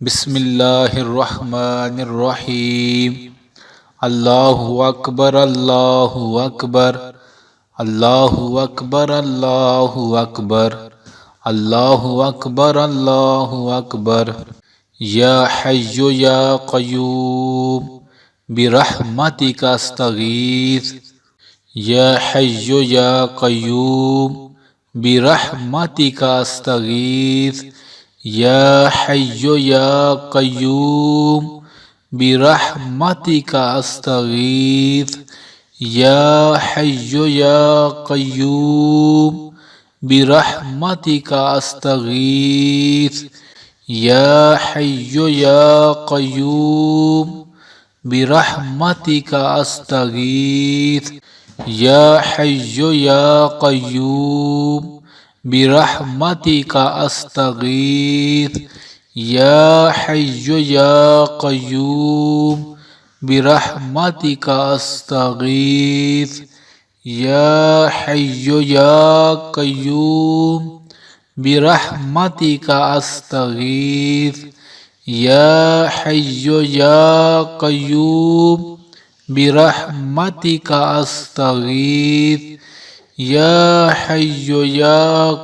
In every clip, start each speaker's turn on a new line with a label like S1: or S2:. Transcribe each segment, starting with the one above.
S1: बिस्मिल्लाहिर्रहमानिर्रहीम। अल्लाहु अकबर अल्लाहु अकबर अल्लाहु अकबर अल्लाहु अकबर अल्लाहु अकबर अल्लाहु अकबर। या हय्यु या क़य्यूम बिरहमतिका अस्तगीथ। या हय्यु या क़य्यूम बिरहमतिका अस्तगीथ। या हय्यु या क़य्यूम बिरहमतिका अस्तगीथ। या हय्यु या क़य्यूम बिरहमतिका अस्तगीथ। या हय्यु या क़य्यूम बिरहमतिका अस्तगीथ। या हय्यु या क़य्यूम बिरहमतिका अस्तगीथ। या हय्यु या क़य्यूम बिरहमतिका अस्तगीथ। या हय्यु या क़य्यूम बिरहमतिका अस्तगीथ। या हय्यु या क़य्यूम बिरहमतिका अस्तगीथ। या हय्यु या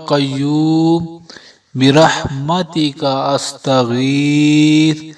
S1: क़य्यूम बिरहमतिका अस्तगीथ।